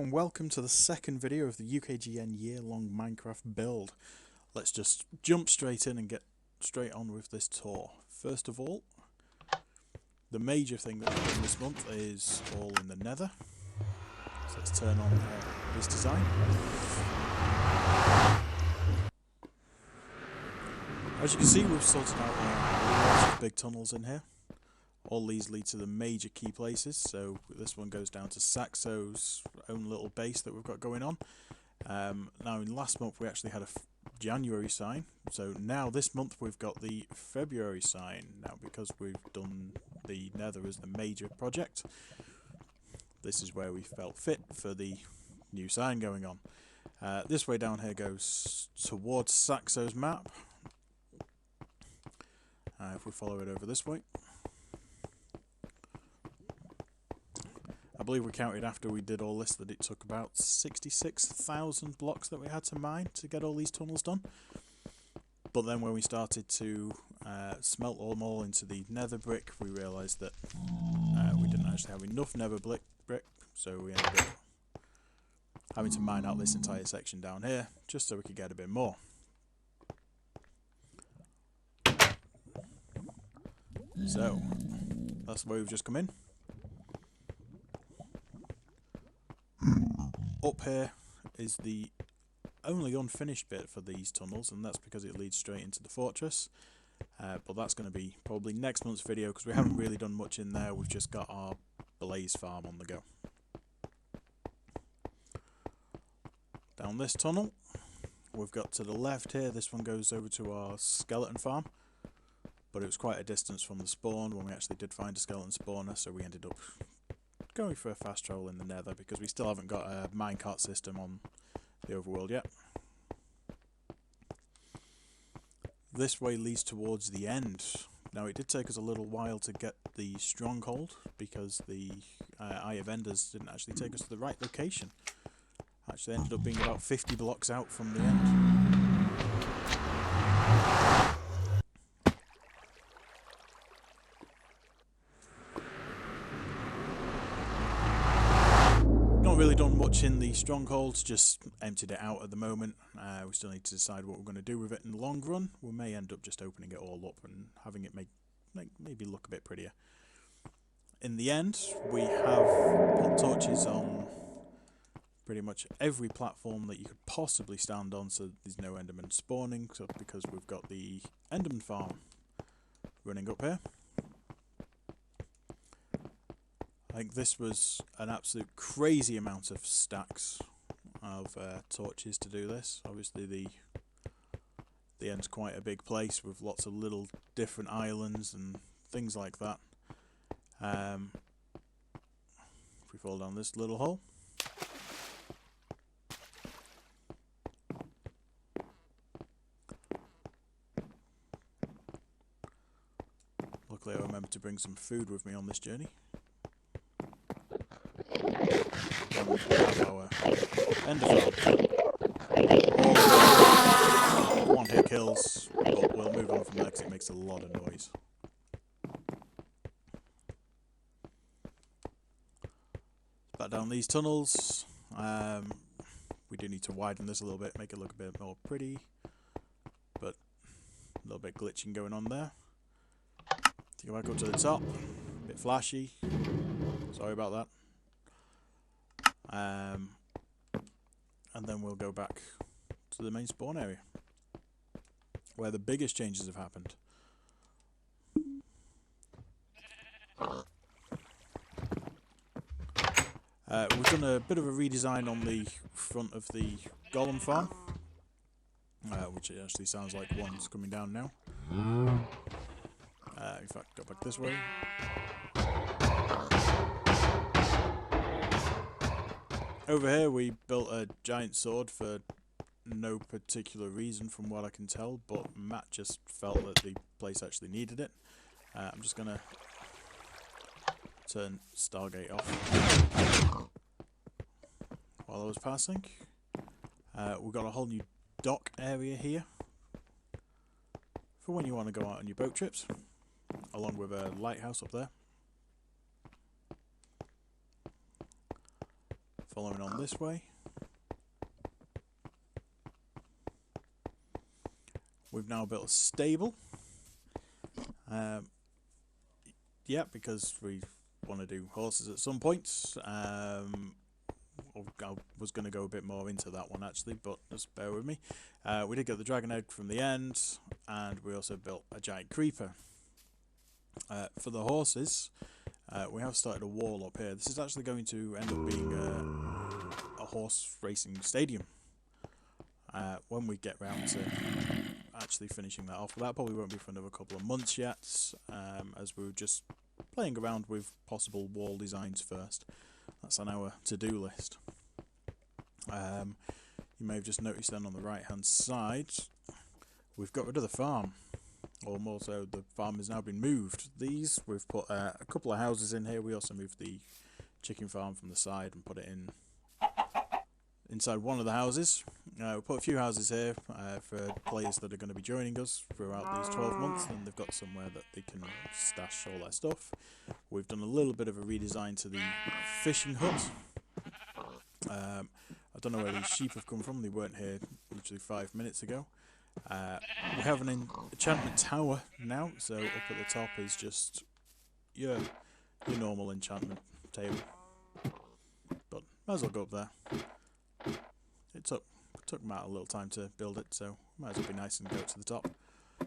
and welcome to the second video of the UKGN year-long Minecraft build. Let's just jump straight in and get straight on with this tour. First of all, the major thing that we're doing this month is all in the nether. So let's turn on this design. As you can see, we've sorted out lots of big tunnels in here. All these lead to the major key places, so this one goes down to Saxo's own little base that we've got going on. Now in last month we actually had a January sign, so now this month we've got the February sign. Now because we've done the nether as the major project, this is where we felt fit for the new sign going on. This way down here goes towards Saxo's map. If we follow it over this way. I believe we counted after we did all this that it took about 66,000 blocks that we had to mine to get all these tunnels done. But then when we started to smelt them all into the nether brick, we realised that we didn't actually have enough nether brick, so we ended up having to mine out this entire section down here just so we could get a bit more. So that's the way we've just come in. Up here is the only unfinished bit for these tunnels, and that's because it leads straight into the fortress. But that's going to be probably next month's video because we haven't really done much in there. We've just got our blaze farm on the go. Down this tunnel, we've got to the left here. This one goes over to our skeleton farm, but it was quite a distance from the spawn when we actually did find a skeleton spawner, so we ended up going for a fast travel in the nether because we still haven't got a minecart system on the overworld yet. This way leads towards the end. Now it did take us a little while to get the stronghold because the Eye of Enders didn't actually take us to the right location. Actually ended up being about 50 blocks out from the end. Really done much in the strongholds, just emptied it out at the moment. We still need to decide what we're going to do with it in the long run. We may end up just opening it all up and having it maybe look a bit prettier. In the end, we have put torches on pretty much every platform that you could possibly stand on, so there's no enderman spawning, so because we've got the enderman farm running up here. I think this was an absolute crazy amount of stacks of torches to do this. Obviously the end's quite a big place with lots of little different islands and things like that. If we fall down this little hole, luckily I remembered to bring some food with me on this journey. Our ender farm. One hit kills, but we'll move on from there because it makes a lot of noise. Back down these tunnels. We do need to widen this a little bit, make it look a bit more pretty, but a little bit glitching going on there. To go back up to the top, a bit flashy. Sorry about that. And then we'll go back to the main spawn area where the biggest changes have happened. We've done a bit of a redesign on the front of the golem farm, which it actually sounds like one's coming down now. In fact, go back this way. Over here we built a giant sword for no particular reason from what I can tell, but Matt just felt that the place actually needed it. I'm just going to turn Stargate off while I was passing. We've got a whole new dock area here for when you want to go out on your boat trips, along with a lighthouse up there. Following on this way, we've now built a stable. Yeah, because we want to do horses at some point. I was going to go a bit more into that one actually, but just bear with me. We did get the dragon egg from the end, and we also built a giant creeper. For the horses, we have started a wall up here. This is actually going to end up being a horse racing stadium when we get round to actually finishing that off. But that probably won't be for another couple of months yet, as we're just playing around with possible wall designs first. That's on our to-do list. You may have just noticed then on the right hand side we've got rid of the farm, or more so the farm has now been moved. We've put a couple of houses in here. We also moved the chicken farm from the side and put it inside one of the houses. We put a few houses here for players that are going to be joining us throughout these 12 months, and they've got somewhere that they can stash all their stuff. We've done a little bit of a redesign to the fishing hut. I don't know where these sheep have come from. They weren't here literally 5 minutes ago. We have an enchantment tower now, so up at the top is just your normal enchantment table. But might as well go up there. It took Matt a little time to build it, so might as well be nice and go to the top. If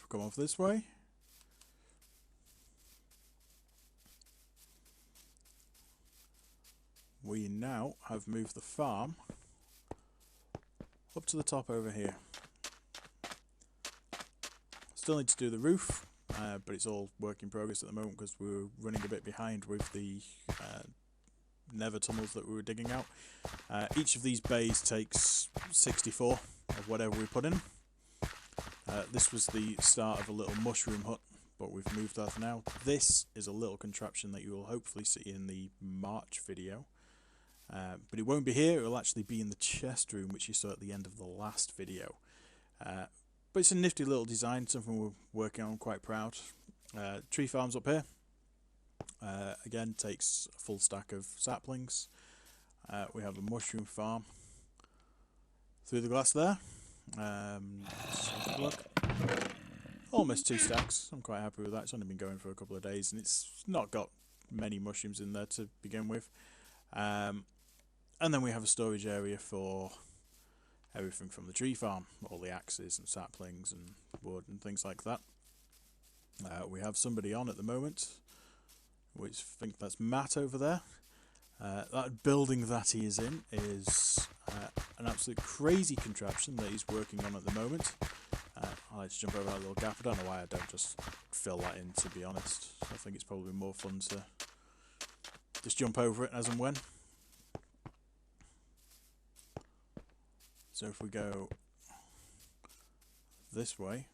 we come off this way, we now have moved the farm up to the top over here. Still need to do the roof, but it's all work in progress at the moment because we're running a bit behind with the nether tunnels that we were digging out. Each of these bays takes 64 of whatever we put in. This was the start of a little mushroom hut, but we've moved that now. This is a little contraption that you will hopefully see in the March video. But it won't be here, it will actually be in the chest room, which you saw at the end of the last video. But it's a nifty little design, something we're working on, quite proud. Tree farms up here. Again, takes a full stack of saplings. We have a mushroom farm through the glass there. Let's have a look. Almost 2 stacks. I'm quite happy with that. It's only been going for a couple of days, and it's not got many mushrooms in there to begin with. And then we have a storage area for everything from the tree farm, all the axes and saplings and wood and things like that. We have somebody on at the moment, which I think that's Matt over there. That building that he is in is an absolute crazy contraption that he's working on at the moment. I like to jump over that little gap. I don't know why I don't just fill that in, to be honest. I think it's probably more fun to just jump over it as and when. So if we go this way,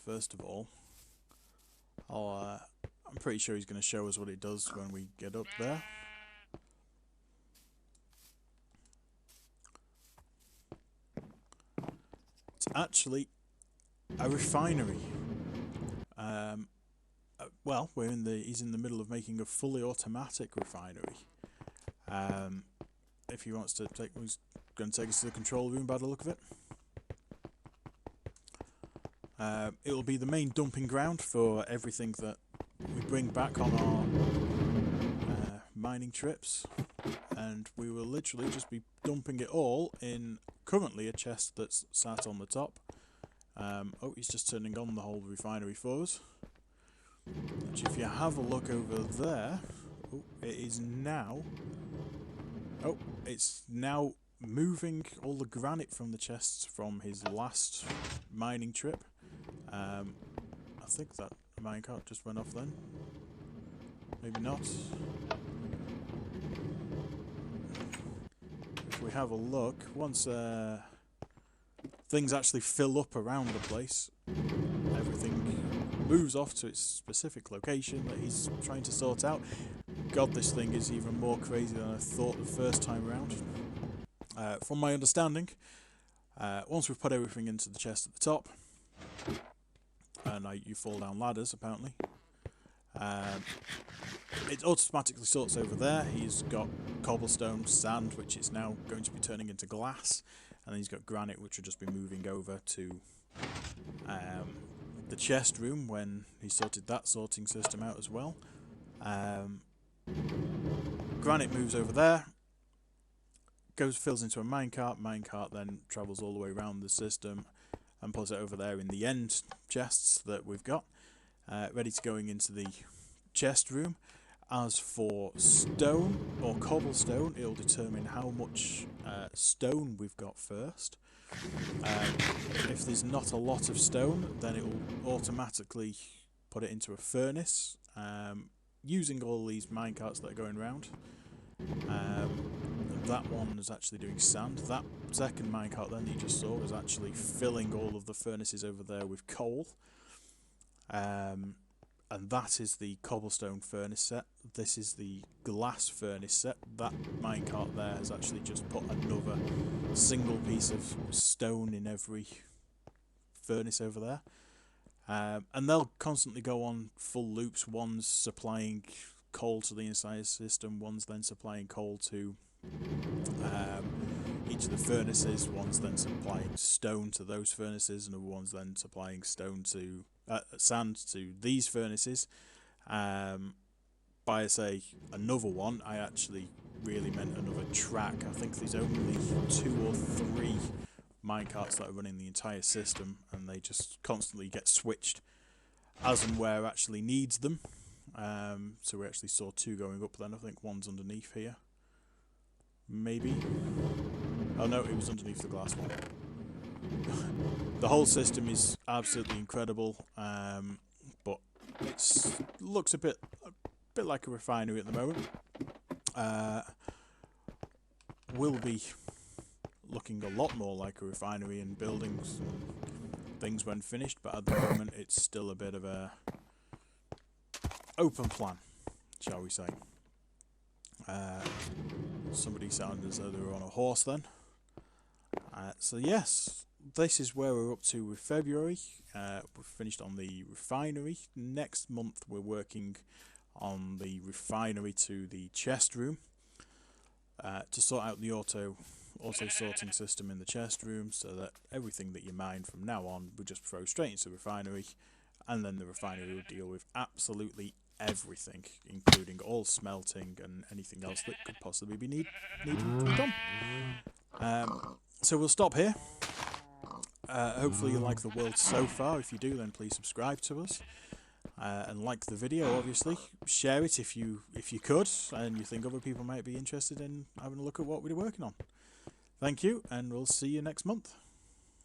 first of all, I'm pretty sure he's going to show us what it does when we get up there. It's actually a refinery. Well, he's in the middle of making a fully automatic refinery. If he wants to he's going to take us to the control room by the look of it. It'll be the main dumping ground for everything that we bring back on our mining trips, and we will literally just be dumping it all in currently a chest that's sat on the top. Oh, he's just turning on the whole refinery for us. Which, if you have a look over there, it's now moving all the granite from the chests from his last mining trip. I think that minecart just went off then. Maybe not. If we have a look, once things actually fill up around the place, everything moves off to its specific location that he's trying to sort out. God, this thing is even more crazy than I thought the first time around. From my understanding, once we've put everything into the chest at the top, and you fall down ladders apparently. It automatically sorts over there. He's got cobblestone, sand, which is now going to be turning into glass, and then he's got granite, which will just be moving over to the chest room when he sorted that sorting system out as well. Granite moves over there, fills into a minecart. Minecart then travels all the way around the system and puts it over there in the end chests that we've got, ready to going into the chest room. As for stone or cobblestone, it'll determine how much stone we've got first. If there's not a lot of stone, then it will automatically put it into a furnace, using all these minecarts that are going around. That one is actually doing sand. That second minecart then that you just saw is actually filling all of the furnaces over there with coal. And that is the cobblestone furnace set. This is the glass furnace set. That minecart there has actually just put another single piece of stone in every furnace over there. And they'll constantly go on full loops. One's supplying coal to the inside system, one's then supplying coal to each of the furnaces, one's then supplying stone to those furnaces, and another one's then supplying sand to these furnaces. By say another one, I actually really meant another track. I think there's only 2 or 3 minecarts that are running the entire system, and they just constantly get switched as and where actually needs them. So we actually saw 2 going up then. I think one's underneath here. Maybe. Oh no, it was underneath the glass one. The whole system is absolutely incredible, but it looks a bit like a refinery at the moment. Will be looking a lot more like a refinery in buildings and things when finished, but at the moment it's still a bit of a open plan, shall we say. Somebody sounded as though they were on a horse then. So yes, this is where we're up to with February. We've finished on the refinery. Next month we're working on the refinery to the chest room, to sort out the auto sorting system in the chest room, so that everything that you mine from now on we just throw straight into the refinery, and then the refinery will deal with absolutely everything, including all smelting and anything else that could possibly be needed to be done. So we'll stop here. Hopefully you like the world so far. If you do, then please subscribe to us, and like the video. Obviously, share it if you could, and you think other people might be interested in having a look at what we're working on. Thank you, and we'll see you next month.